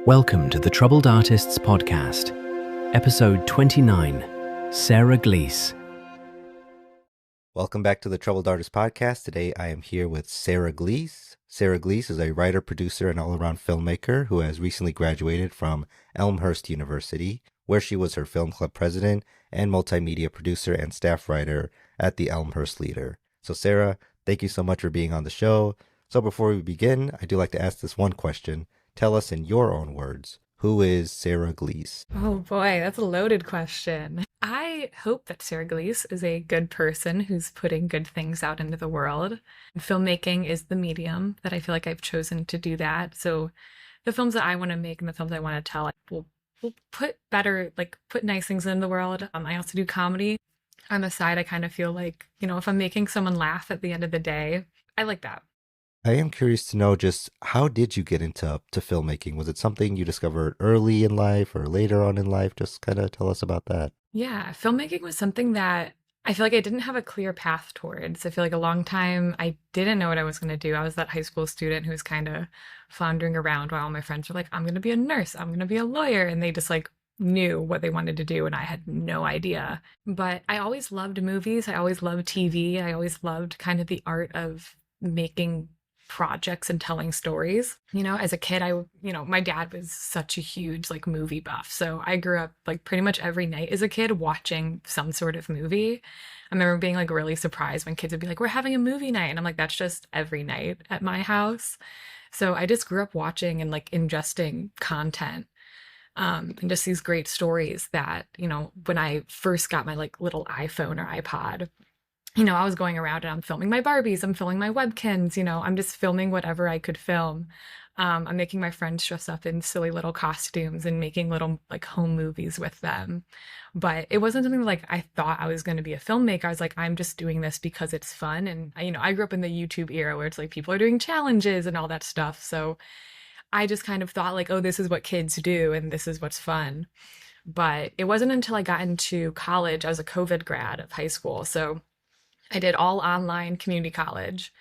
Welcome to the Troubled Artists Podcast, Episode 29, Sarah Glees. Welcome back to the Troubled Artists Podcast. Today I am here with Sarah Glees. Sarah Glees is a writer, producer, and all-around filmmaker who has recently graduated from Elmhurst University, where she was her film club president and multimedia producer and staff writer at the Elmhurst Leader. So Sarah, thank you so much for being on the show. So before we begin, I do like to ask this one question. Tell us in your own words, who is Sarah Glees? Oh boy, that's a loaded question. I hope that Sarah Glees is a good person who's putting good things out into the world. Filmmaking is the medium that I feel like I've chosen to do that. So the films that I want to make and the films I want to tell will put nice things in the world. I also do comedy. On the side, I kind of feel like, if I'm making someone laugh at the end of the day, I like that. I am curious to know just how did you get into filmmaking? Was it something you discovered early in life or later on in life? Just kind of tell us about that. Yeah, filmmaking was something that I feel like I didn't have a clear path towards. I feel like a long time I didn't know what I was going to do. I was that high school student who was kind of floundering around while all my friends were like, I'm going to be a nurse, I'm going to be a lawyer. And they just knew what they wanted to do and I had no idea. But I always loved movies. I always loved TV. I always loved kind of the art of making projects and telling stories. As a kid, my dad was such a huge movie buff. So I grew up pretty much every night as a kid watching some sort of movie. I remember being really surprised when kids would be like, we're having a movie night. And I'm like, that's just every night at my house. So I just grew up watching and ingesting content. And just these great stories that, when I first got my little iPhone or iPod, I was going around and I'm filming my Barbies, I'm filming my Webkins, I'm just filming whatever I could film. I'm making my friends dress up in silly little costumes and making little home movies with them. But it wasn't something I thought I was going to be a filmmaker. I was like, I'm just doing this because it's fun. And, I grew up in the YouTube era where it's people are doing challenges and all that stuff. So I just kind of thought oh, this is what kids do and this is what's fun. But it wasn't until I got into college. I was a COVID grad of high school. So I did all online community college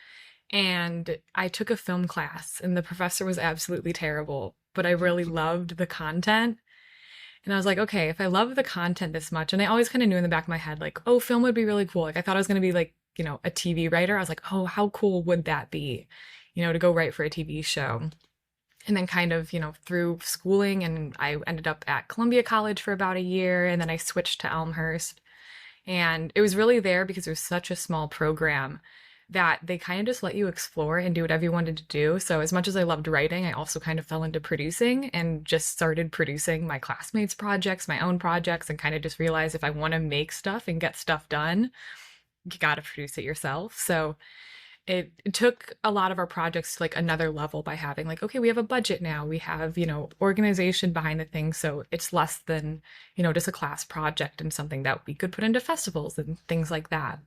and I took a film class and the professor was absolutely terrible, but I really loved the content. And I was like, okay, if I love the content this much, and I always kind of knew in the back of my head, oh, film would be really cool. I thought I was going to be a TV writer. I was like, oh, how cool would that be, to go write for a TV show. And then kind of, through schooling, and I ended up at Columbia College for about a year, and then I switched to Elmhurst. And it was really there because it was such a small program that they kind of just let you explore and do whatever you wanted to do. So as much as I loved writing, I also kind of fell into producing and just started producing my classmates' projects, my own projects, and kind of just realized if I want to make stuff and get stuff done, you got to produce it yourself. So it took a lot of our projects to another level by having okay, we have a budget now, we have organization behind the thing, so it's less than just a class project and something that we could put into festivals and things like that.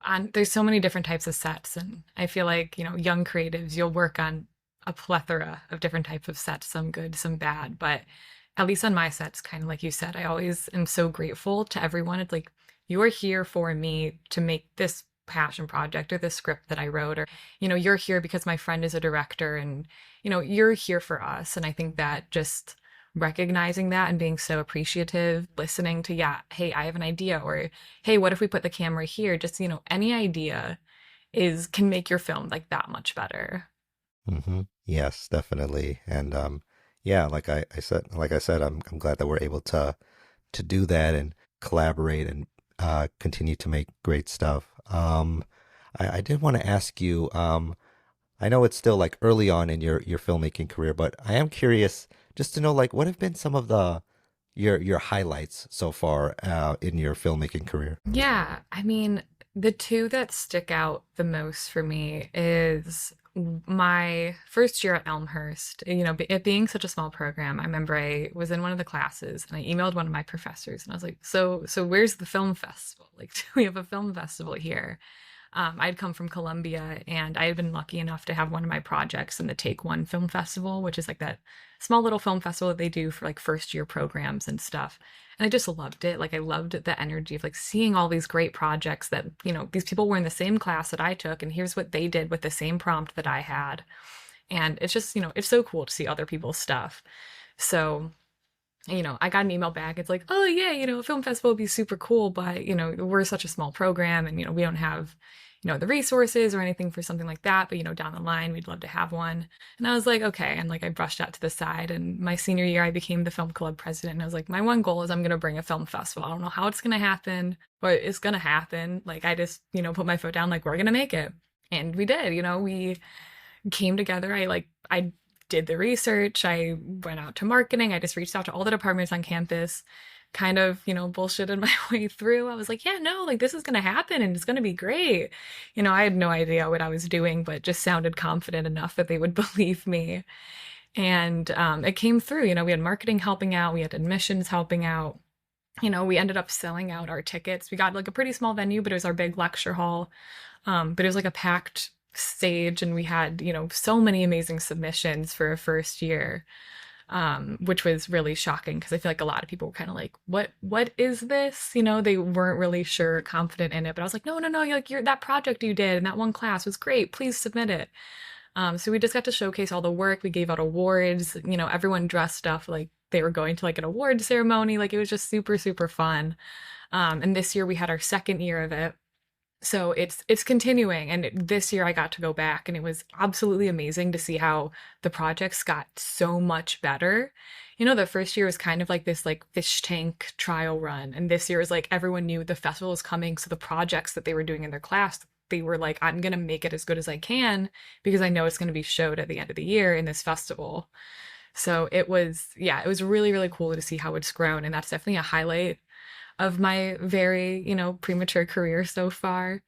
And there's so many different types of sets, and I feel young creatives, you'll work on a plethora of different types of sets, some good, some bad, but at least on my sets, kind of like you said, I always am so grateful to everyone. It's you are here for me to make this passion project or the script that I wrote, or you're here because my friend is a director, and you're here for us. And I think that just recognizing that and being so appreciative, listening to, hey, I have an idea, or hey, what if we put the camera here, just any idea can make your film that much better. Mm-hmm. Yes, definitely. And like I said, I'm glad that we're able to do that and collaborate and continue to make great stuff. I did want to ask you, I know it's still early on in your filmmaking career, but I am curious just to know what have been some of your highlights so far in your filmmaking career? Yeah, I mean, the two that stick out the most for me is my first year at Elmhurst. It being such a small program, I remember I was in one of the classes and I emailed one of my professors and I was like, so where's the film festival? Do we have a film festival here? I'd come from Columbia and I had been lucky enough to have one of my projects in the Take One Film Festival, which is that small little film festival that they do for first year programs and stuff. And I just loved it. I loved the energy of seeing all these great projects that, these people were in the same class that I took, and here's what they did with the same prompt that I had. And it's just, it's so cool to see other people's stuff. So, I got an email back. It's like, oh yeah, a film festival would be super cool, but we're such a small program, and we don't have, the resources or anything for something like that. But down the line, we'd love to have one. And I was like, okay. And like I brushed that to the side. And my senior year, I became the film club president. And I was like, my one goal is I'm gonna bring a film festival. I don't know how it's gonna happen, but it's gonna happen. Like I just, put my foot down. Like we're gonna make it, and we did. We came together. I did the research. I went out to marketing. I just reached out to all the departments on campus, kind of, bullshitted my way through. I was like, yeah, no, like this is going to happen and it's going to be great. I had no idea what I was doing, but just sounded confident enough that they would believe me. And it came through. We had marketing helping out, we had admissions helping out. We ended up selling out our tickets. We got like a pretty small venue, but it was our big lecture hall. But it was like a packed stage, and we had, so many amazing submissions for a first year, which was really shocking because I feel like a lot of people were kind of like, what is this? They weren't really sure, confident in it. But I was like, no, like that project you did in that one class was great. Please submit it. So we just got to showcase all the work. We gave out awards, everyone dressed up like they were going to like an award ceremony. Like it was just super, super fun. And this year we had our second year of it. So it's continuing, and this year I got to go back, and it was absolutely amazing to see how the projects got so much better. The first year was kind of like this like fish tank trial run, and this year was like everyone knew the festival was coming, so the projects that they were doing in their class, they were like, I'm gonna make it as good as I can because I know it's gonna be showed at the end of the year in this festival. So it was, yeah, it was really, really cool to see how it's grown, and that's definitely a highlight of my very, premature career so far.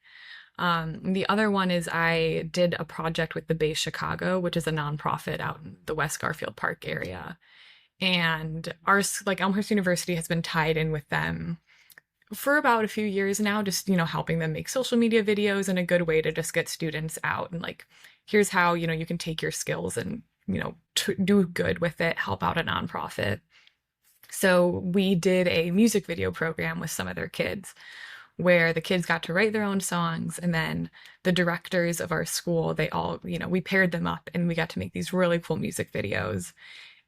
The other one is I did a project with the Bay Chicago, which is a nonprofit out in the West Garfield Park area. And Elmhurst University has been tied in with them for about a few years now, just, helping them make social media videos and a good way to just get students out. And like, here's how, you can take your skills and, do good with it, help out a nonprofit. So we did a music video program with some of their kids where the kids got to write their own songs, and then the directors of our school, they all, we paired them up and we got to make these really cool music videos.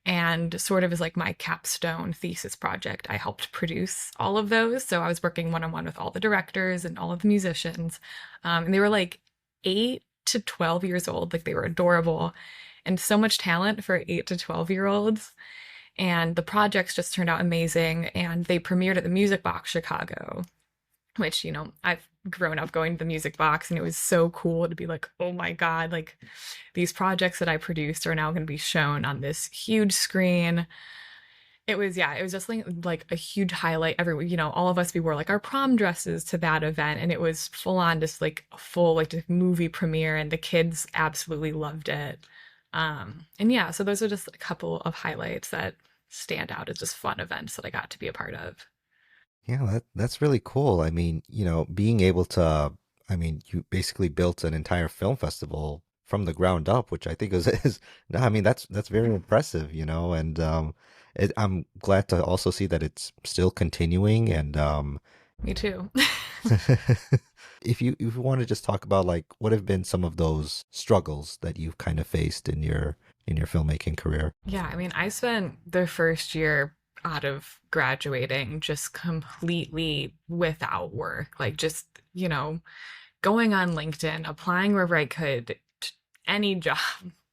And sort of as like my capstone thesis project, I helped produce all of those. So I was working one-on-one with all the directors and all of the musicians. And they were like 8 to 12 years old. Like they were adorable and so much talent for 8 to 12-year-olds. And the projects just turned out amazing. And they premiered at the Music Box Chicago, which, I've grown up going to the Music Box, and it was so cool to be like, oh my God, like these projects that I produced are now going to be shown on this huge screen. It was just like a huge highlight. All of us, we wore like our prom dresses to that event, and it was full on just like a full like movie premiere, and the kids absolutely loved it. And yeah, so those are just a couple of highlights that stand out as just fun events that I got to be a part of. Yeah, that's really cool. I mean, being able to, I mean, you basically built an entire film festival from the ground up, which I think is no, I mean, that's very impressive, and I'm glad to also see that it's still continuing. And Me too. if you want to just talk about like what have been some of those struggles that you've kind of faced in your filmmaking career. Yeah, I mean, I spent the first year out of graduating just completely without work, like just, going on LinkedIn, applying wherever I could, any job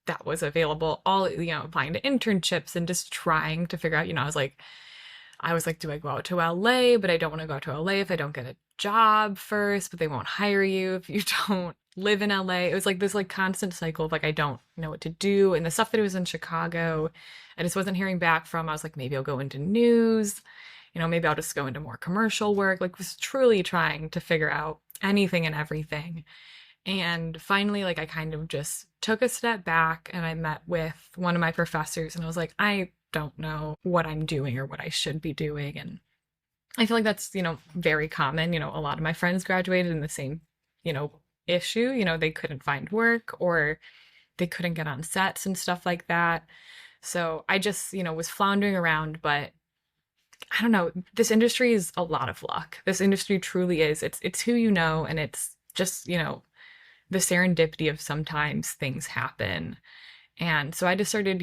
that was available, all, applying to internships and just trying to figure out, I was like, do I go out to LA? But I don't want to go out to LA if I don't get a job first, but they won't hire you if you don't live in LA. It was like this like constant cycle of like, I don't know what to do. And the stuff that was in Chicago, I just wasn't hearing back from. I was like, maybe I'll go into news, maybe I'll just go into more commercial work. Like was truly trying to figure out anything and everything. And finally, like I kind of just took a step back and I met with one of my professors, and I was like, I don't know what I'm doing or what I should be doing. And I feel like that's, very common. A lot of my friends graduated in the same, issue. They couldn't find work or they couldn't get on sets and stuff like that. So I just, was floundering around, but I don't know, this industry is a lot of luck. This industry truly is. It's who you know, and it's just, the serendipity of sometimes things happen. And so I just started,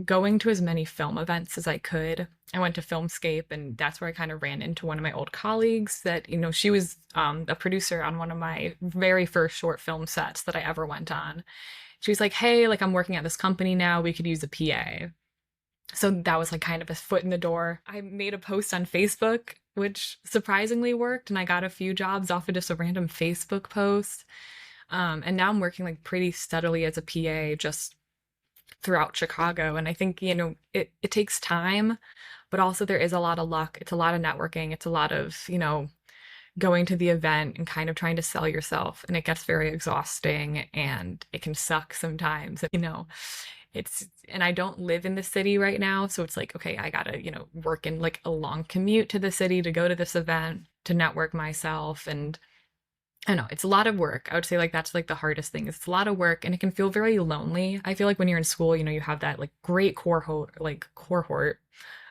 going to as many film events as I could. I went to Filmscape, and that's where I kind of ran into one of my old colleagues that, she was a producer on one of my very first short film sets that I ever went on. She was like, hey, like I'm working at this company now. We could use a PA. So that was like kind of a foot in the door. I made a post on Facebook, which surprisingly worked. And I got a few jobs off of just a random Facebook post. And now I'm working like pretty steadily as a PA just throughout Chicago. And I think, it takes time, but also there is a lot of luck. It's a lot of networking. It's a lot of, going to the event and kind of trying to sell yourself. And it gets very exhausting and it can suck sometimes, and I don't live in the city right now. So it's like, okay, I gotta, work in like a long commute to the city to go to this event, to network myself. And I know it's a lot of work. I would say like that's like the hardest thing. It's a lot of work and it can feel very lonely. I feel like when you're in school, you have that like great cohort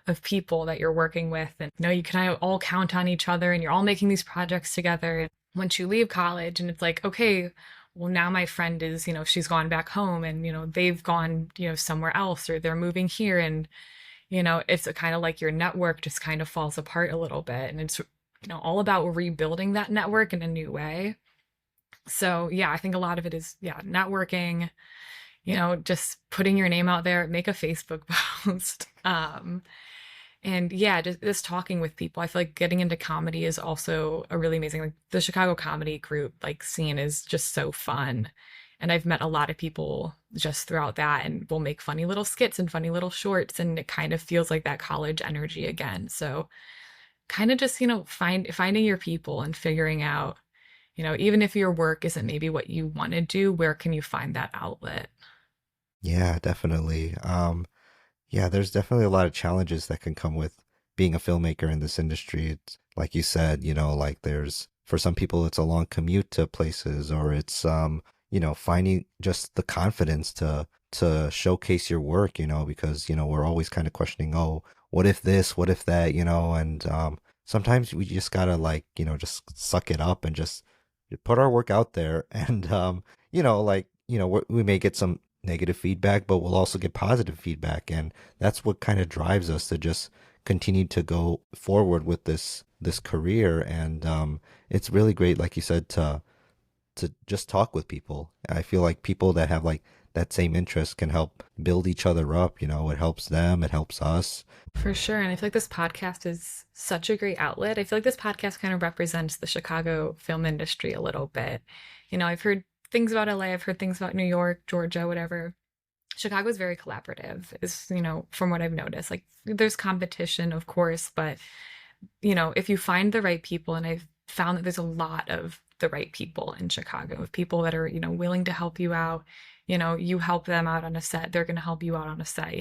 of people that you're working with, and you can all count on each other and you're all making these projects together. And once you leave college and it's like, okay, well now my friend is, she's gone back home and, they've gone, somewhere else, or they're moving here. And, it's kind of like your network just kind of falls apart a little bit. And it's, all about rebuilding that network in a new way. So yeah, I think a lot of it is, networking, just putting your name out there, make a Facebook post. And yeah, just talking with people. I feel like getting into comedy is also a really amazing, like the Chicago comedy group, like scene is just so fun. And I've met a lot of people just throughout that, and we'll make funny little skits and funny little shorts. And it kind of feels like that college energy again. So kind of just, finding your people and figuring out, even if your work isn't maybe what you want to do, where can you find that outlet? Yeah, definitely. Yeah, there's definitely a lot of challenges that can come with being a filmmaker in this industry. It's like you said, like there's for some people it's a long commute to places, or it's finding just the confidence to showcase your work, because we're always kind of questioning, oh, what if this, what if that, and sometimes we just gotta like, just suck it up and just put our work out there, and we may get some negative feedback, but we'll also get positive feedback, and that's what kind of drives us to just continue to go forward with this career. And it's really great, like you said, to just talk with people. I feel like people that have like that same interest can help build each other up. It helps them, it helps us. For sure. And I feel like this podcast is such a great outlet. I feel like this podcast kind of represents the Chicago film industry a little bit. I've heard things about LA, I've heard things about New York, Georgia, whatever. Chicago is very collaborative, is, from what I've noticed. Like there's competition, of course, but, if you find the right people, and I've found that there's a lot of the right people in Chicago, of people that are, willing to help you out. You help them out on a set, they're going to help you out on a set,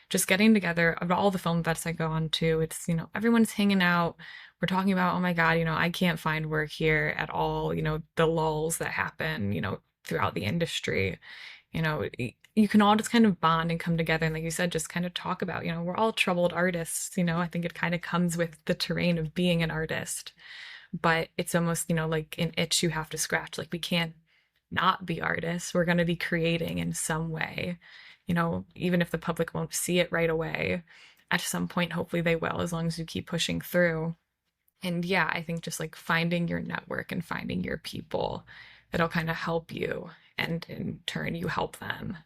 just getting together. Of all the film fests I go on to, it's, everyone's hanging out. We're talking about, oh my God, I can't find work here at all. The lulls that happen, throughout the industry, you can all just kind of bond and come together. And like you said, just kind of talk about, we're all troubled artists. I think it kind of comes with the terrain of being an artist, but it's almost, like an itch you have to scratch. Like we can't not be artists. We're going to be creating in some way, even if the public won't see it right away. At some point, hopefully they will, as long as you keep pushing through. And yeah, I think just like finding your network and finding your people that'll kind of help you, and in turn you help them.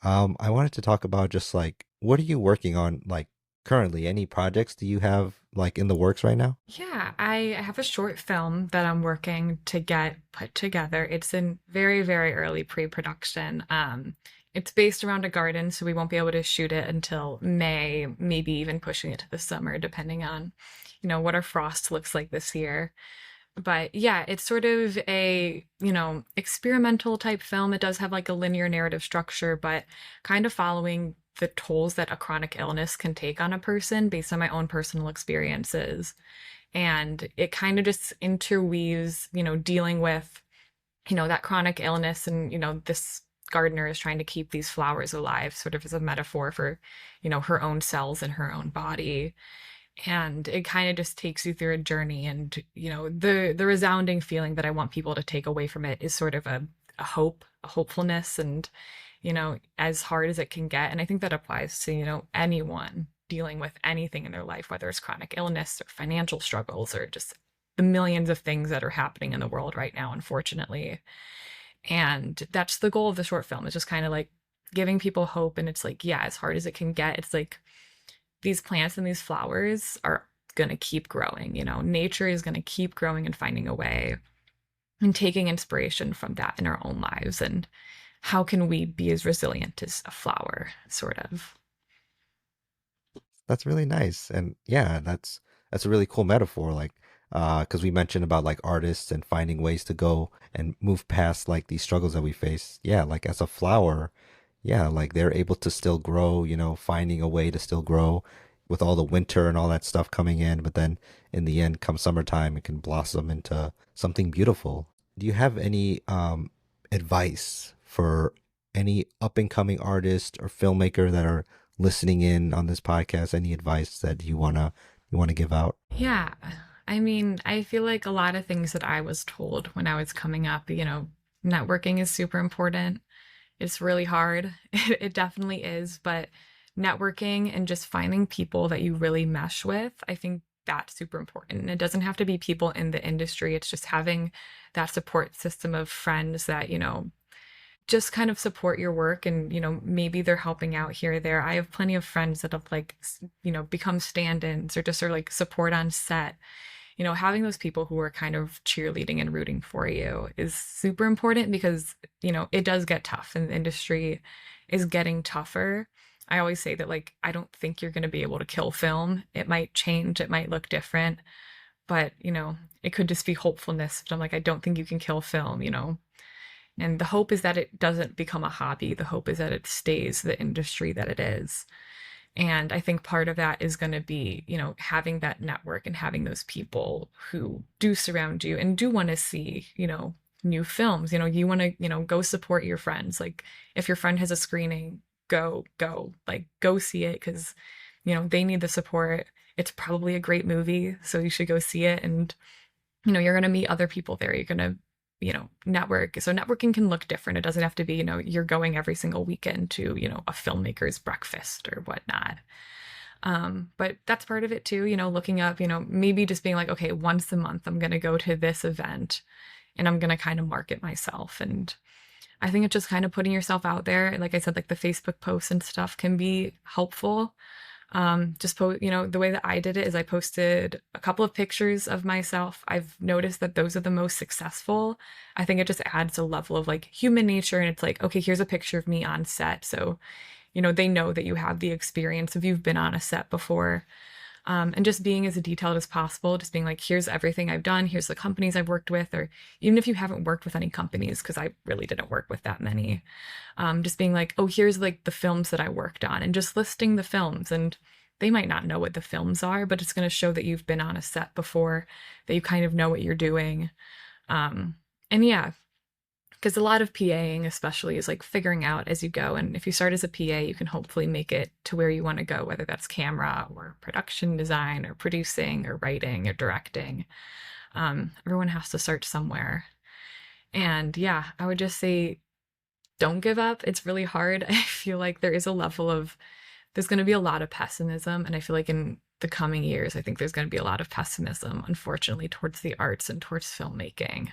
I wanted to talk about just like, what are you working on like currently? Any projects do you have like in the works right now? Yeah, I have a short film that I'm working to get put together. It's in very, very early pre-production. It's based around a garden, so we won't be able to shoot it until May, maybe even pushing it to the summer, depending on, what our frost looks like this year. But yeah, it's sort of a, experimental type film. It does have like a linear narrative structure, but kind of following the tolls that a chronic illness can take on a person based on my own personal experiences. And it kind of just interweaves, dealing with, that chronic illness, and, this gardener is trying to keep these flowers alive, sort of as a metaphor for, her own cells in her own body. And it kind of just takes you through a journey. And, the resounding feeling that I want people to take away from it is sort of a hope, a hopefulness. And as hard as it can get. And I think that applies to, anyone dealing with anything in their life, whether it's chronic illness or financial struggles or just the millions of things that are happening in the world right now, unfortunately. And that's the goal of the short film, is just kind of like giving people hope. And it's like, yeah, as hard as it can get, it's like these plants and these flowers are going to keep growing. Nature is going to keep growing and finding a way, and taking inspiration from that in our own lives. And how can we be as resilient as a flower, sort of? That's really nice. And yeah, that's a really cool metaphor. Like, because we mentioned about like artists and finding ways to go and move past like these struggles that we face. Yeah, like as a flower, yeah, like they're able to still grow, finding a way to still grow with all the winter and all that stuff coming in. But then in the end, come summertime, it can blossom into something beautiful. Do you have any advice for any up and coming artist or filmmaker that are listening in on this podcast? Any advice that you wanna give out? Yeah. I mean, I feel like a lot of things that I was told when I was coming up, networking is super important. It's really hard. It definitely is, but networking and just finding people that you really mesh with, I think that's super important. And it doesn't have to be people in the industry. It's just having that support system of friends that, just kind of support your work, and maybe they're helping out here or there. I have plenty of friends that have like become stand-ins or just are like support on set. Having those people who are kind of cheerleading and rooting for you is super important, because it does get tough and the industry is getting tougher. I always say that, like, I don't think you're going to be able to kill film. It might change, it might look different, but it could just be hopefulness. But I'm like, I don't think you can kill film. And the hope is that it doesn't become a hobby. The hope is that it stays the industry that it is. And I think part of that is going to be, having that network and having those people who do surround you and do want to see, new films. You want to, go support your friends. Like, if your friend has a screening, like, go see it, because, they need the support. It's probably a great movie, so you should go see it. And, you're going to meet other people there. You're going to network. So networking can look different. It doesn't have to be, you're going every single weekend to, a filmmaker's breakfast or whatnot. But that's part of it too, looking up, maybe just being like, okay, once a month, I'm going to go to this event and I'm going to kind of market myself. And I think it's just kind of putting yourself out there. Like I said, like the Facebook posts and stuff can be helpful. The way that I did it is I posted a couple of pictures of myself. I've noticed that those are the most successful. I think it just adds a level of like human nature, and it's like, okay, here's a picture of me on set. So, they know that you have the experience if you've been on a set before. And just being as detailed as possible, just being like, here's everything I've done, here's the companies I've worked with, or even if you haven't worked with any companies, because I really didn't work with that many, just being like, oh, here's like the films that I worked on, and just listing the films. And they might not know what the films are, but it's going to show that you've been on a set before, that you kind of know what you're doing. And yeah, because a lot of PAing especially is like figuring out as you go. And if you start as a PA, you can hopefully make it to where you want to go, whether that's camera or production design or producing or writing or directing. Everyone has to start somewhere. And yeah, I would just say, don't give up. It's really hard. I feel like there's going to be a lot of pessimism. And I feel like in the coming years, I think there's going to be a lot of pessimism, unfortunately, towards the arts and towards filmmaking.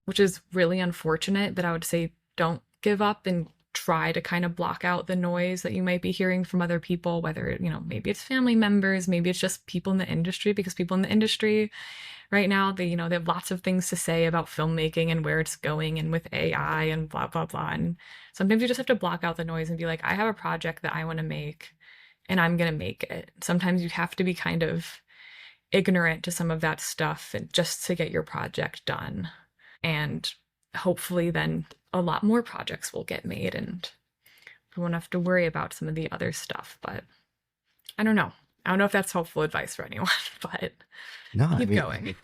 Which is really unfortunate. But I would say, don't give up and try to kind of block out the noise that you might be hearing from other people, whether, maybe it's family members, maybe it's just people in the industry, because people in the industry right now, they have lots of things to say about filmmaking and where it's going and with AI and blah, blah, blah. And sometimes you just have to block out the noise and be like, I have a project that I want to make and I'm going to make it. Sometimes you have to be kind of ignorant to some of that stuff and just to get your project done. And hopefully then a lot more projects will get made and we won't have to worry about some of the other stuff. But I don't know. I don't know if that's helpful advice for anyone, but No, keep going.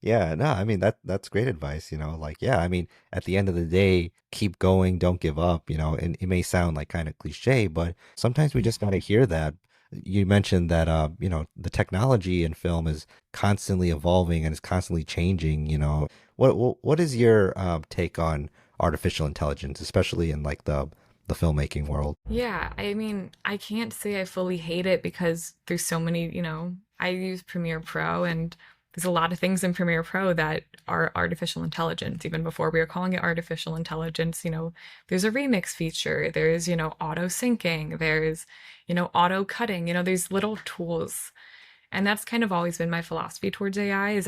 yeah, no, I mean that's great advice, like yeah, I mean at the end of the day, keep going, don't give up, and it may sound like kind of cliche, but sometimes we just got to hear that. You mentioned that the technology in film is constantly evolving and is constantly changing, what is your take on artificial intelligence, especially in like the filmmaking world. Yeah, I mean, I can't say I fully hate it because there's so many, I use Premiere Pro and there's a lot of things in Premiere Pro that are artificial intelligence. Even before we were calling it artificial intelligence, there's a remix feature, there's, auto syncing, there's, auto cutting, there's little tools. And that's kind of always been my philosophy towards AI is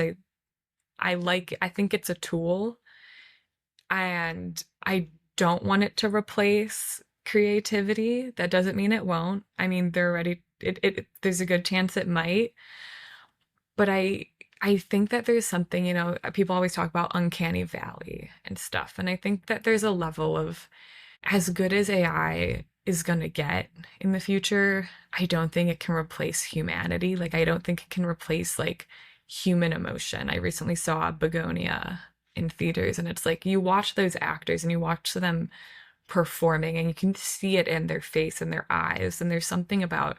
I think it's a tool and I don't want it to replace creativity. That doesn't mean it won't. I mean, they're already there's a good chance it might, but I think that there's something, people always talk about uncanny valley and stuff, and I think that there's a level of as good as AI is going to get in the future, I don't think it can replace humanity. Like I don't think it can replace like human emotion. I recently saw Begonia in theaters and it's like you watch those actors and you watch them performing and you can see it in their face and their eyes. And there's something about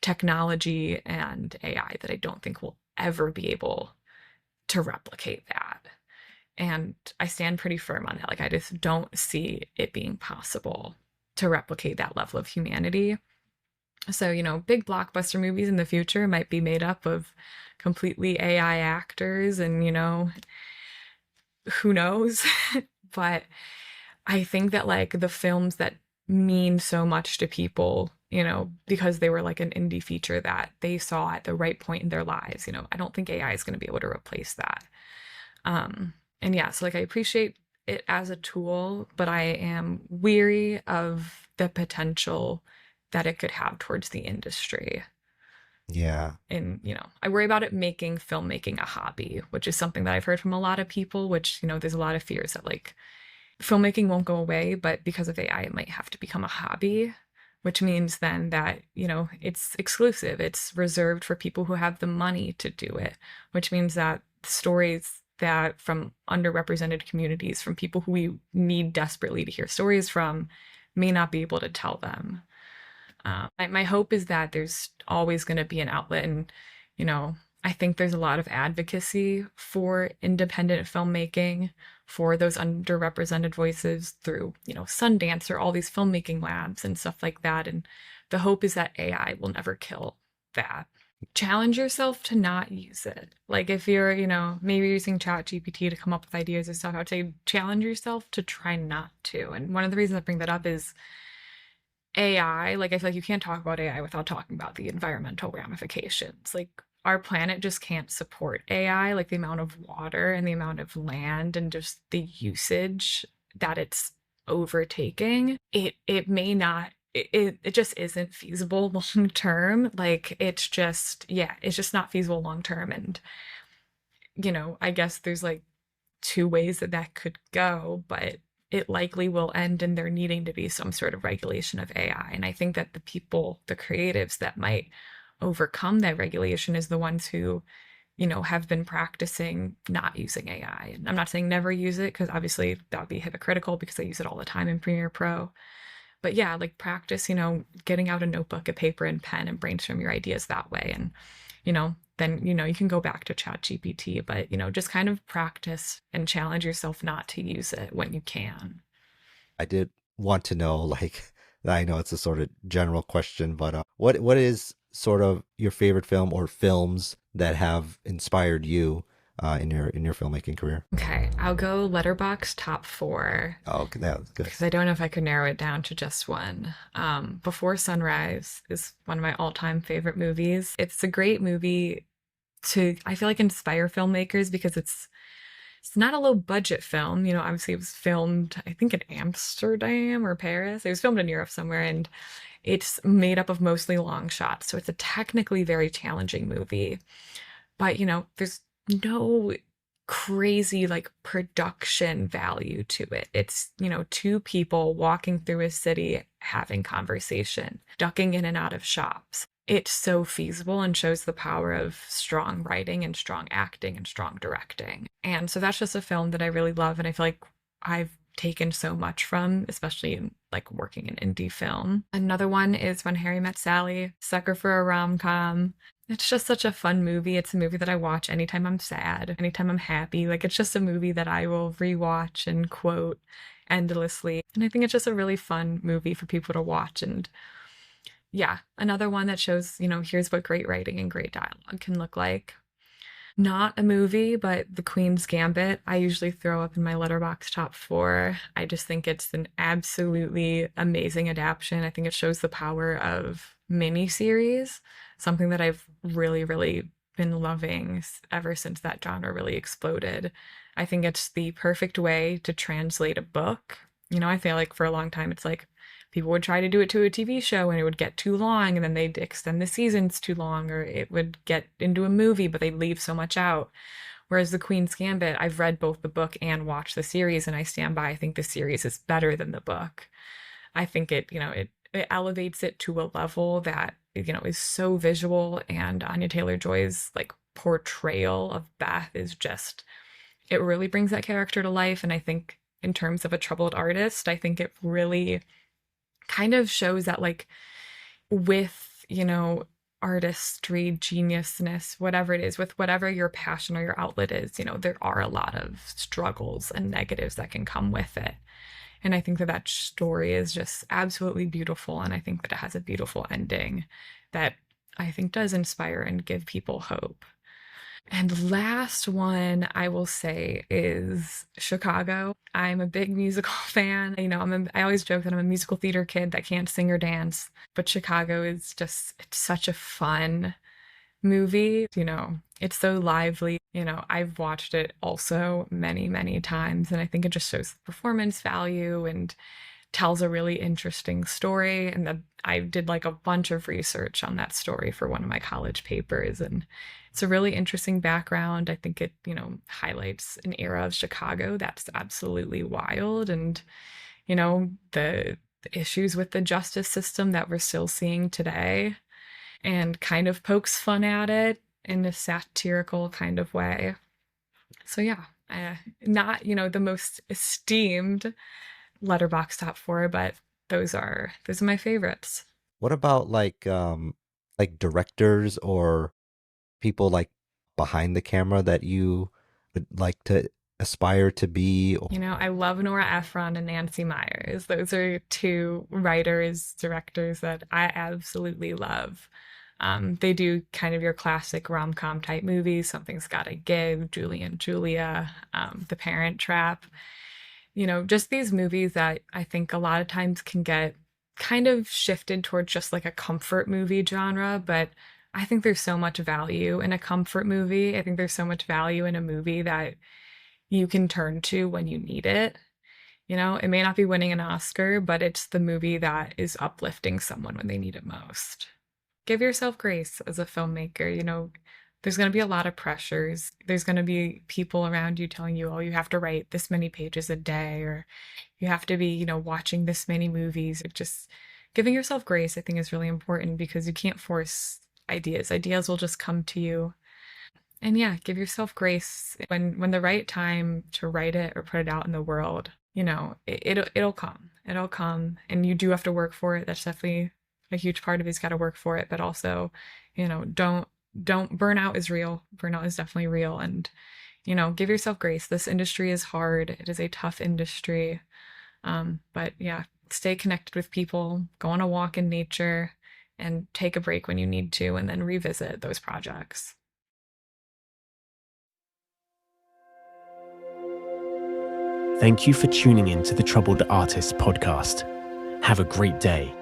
technology and AI that I don't think will ever be able to replicate that. And I stand pretty firm on it. Like I just don't see it being possible to replicate that level of humanity. So, big blockbuster movies in the future might be made up of completely AI actors and, who knows? But I think that like the films that mean so much to people, because they were like an indie feature that they saw at the right point in their lives, I don't think AI is going to be able to replace that. And yeah, so like I appreciate it as a tool, but I am weary of the potential that it could have towards the industry. Yeah. And, I worry about it making filmmaking a hobby, which is something that I've heard from a lot of people, which, there's a lot of fears that like filmmaking won't go away, but because of AI, it might have to become a hobby, which means then that, it's exclusive. It's reserved for people who have the money to do it, which means that stories that from underrepresented communities, from people who we need desperately to hear stories from, may not be able to tell them. My hope is that there's always going to be an outlet. And, I think there's a lot of advocacy for independent filmmaking, for those underrepresented voices through, Sundance or all these filmmaking labs and stuff like that. And the hope is that AI will never kill that. Challenge yourself to not use it. Like if you're, maybe using ChatGPT to come up with ideas or stuff, I would say challenge yourself to try not to. And one of the reasons I bring that up is AI, like I feel like you can't talk about AI without talking about the environmental ramifications. Like our planet just can't support AI, like the amount of water and the amount of land and just the usage that it's overtaking. It may not it just isn't feasible long term. Like it's just not feasible long term. And I guess there's like two ways that could go, but it likely will end in there needing to be some sort of regulation of AI. And I think that the people, the creatives that might overcome that regulation is the ones who, have been practicing not using AI. And I'm not saying never use it, because obviously that would be hypocritical because I use it all the time in Premiere Pro. But yeah, like practice, getting out a notebook, a paper and pen and brainstorm your ideas that way. And, then, you can go back to ChatGPT, but, just kind of practice and challenge yourself not to use it when you can. I did want to know, like, I know it's a sort of general question, but what is sort of your favorite film or films that have inspired you in your filmmaking career? Okay, I'll go Letterboxd top 4. Oh, that was good. Because I don't know if I could narrow it down to just one. Before Sunrise is one of my all-time favorite movies. It's a great movie to, I feel like, inspire filmmakers because it's not a low budget film. Obviously it was filmed, I think in Amsterdam or Paris. It was filmed in Europe somewhere, and it's made up of mostly long shots. So it's a technically very challenging movie. But, there's no crazy like production value to it. It's, two people walking through a city having conversation, ducking in and out of shops. It's so feasible and shows the power of strong writing and strong acting and strong directing. And so that's just a film that I really love, and I feel like I've taken so much from, especially in like working in indie film. Another one is When Harry Met Sally, sucker for a rom-com. It's just such a fun movie. It's a movie that I watch anytime I'm sad, anytime I'm happy. Like it's just a movie that I will rewatch and quote endlessly. And I think it's just a really fun movie for people to watch. And yeah, another one that shows, here's what great writing and great dialogue can look like. Not a movie, but The Queen's Gambit, I usually throw up in my Letterboxd top 4. I just think it's an absolutely amazing adaptation. I think it shows the power of miniseries, something that I've really, really been loving ever since that genre really exploded. I think it's the perfect way to translate a book. I feel like for a long time it's like people would try to do it to a TV show and it would get too long, and then they'd extend the seasons too long, or it would get into a movie, but they'd leave so much out. Whereas The Queen's Gambit, I've read both the book and watched the series, and I stand by. I think the series is better than the book. I think it elevates it to a level that, is so visual, and Anya Taylor-Joy's like portrayal of Beth is just, it really brings that character to life. And I think in terms of a troubled artist, I think it really kind of shows that, like, with, artistry, geniusness, whatever it is, with whatever your passion or your outlet is, there are a lot of struggles and negatives that can come with it. And I think that story is just absolutely beautiful. And I think that it has a beautiful ending that I think does inspire and give people hope. And last one I will say is Chicago. I'm a big musical fan. I always joke that I'm a musical theater kid that can't sing or dance, but Chicago is just, it's such a fun movie. It's so lively. I've watched it also many, many times, and I think it just shows the performance value and tells a really interesting story. And I did like a bunch of research on that story for one of my college papers, and it's a really interesting background. I think it, highlights an era of Chicago that's absolutely wild, and, the issues with the justice system that we're still seeing today, and kind of pokes fun at it in a satirical kind of way. So yeah, not, the most esteemed Letterboxd top 4, but those are my favorites. What about like directors or people like behind the camera that you would like to aspire to be? I love Nora Ephron and Nancy Meyers. Those are two writers, directors that I absolutely love. They do kind of your classic rom-com type movies. Something's Gotta Give, Julie and Julia, The Parent Trap. Just these movies that I think a lot of times can get kind of shifted towards just like a comfort movie genre, but I think there's so much value in a comfort movie. I think there's so much value in a movie that you can turn to when you need it. It may not be winning an Oscar, but it's the movie that is uplifting someone when they need it most. Give yourself grace as a filmmaker. There's going to be a lot of pressures. There's going to be people around you telling you, oh, you have to write this many pages a day, or you have to be, watching this many movies. Just giving yourself grace, I think, is really important, because you can't force ideas. Ideas will just come to you. And yeah, give yourself grace when the right time to write it or put it out in the world, it'll come. It'll come, and you do have to work for it. That's definitely a huge part of it's got to work for it, but also, don't burnout is real. Burnout is definitely real. And, give yourself grace. This industry is hard. It is a tough industry. But yeah, stay connected with people, go on a walk in nature, and take a break when you need to, and then revisit those projects. Thank you for tuning in to the Troubled Artists podcast. Have a great day.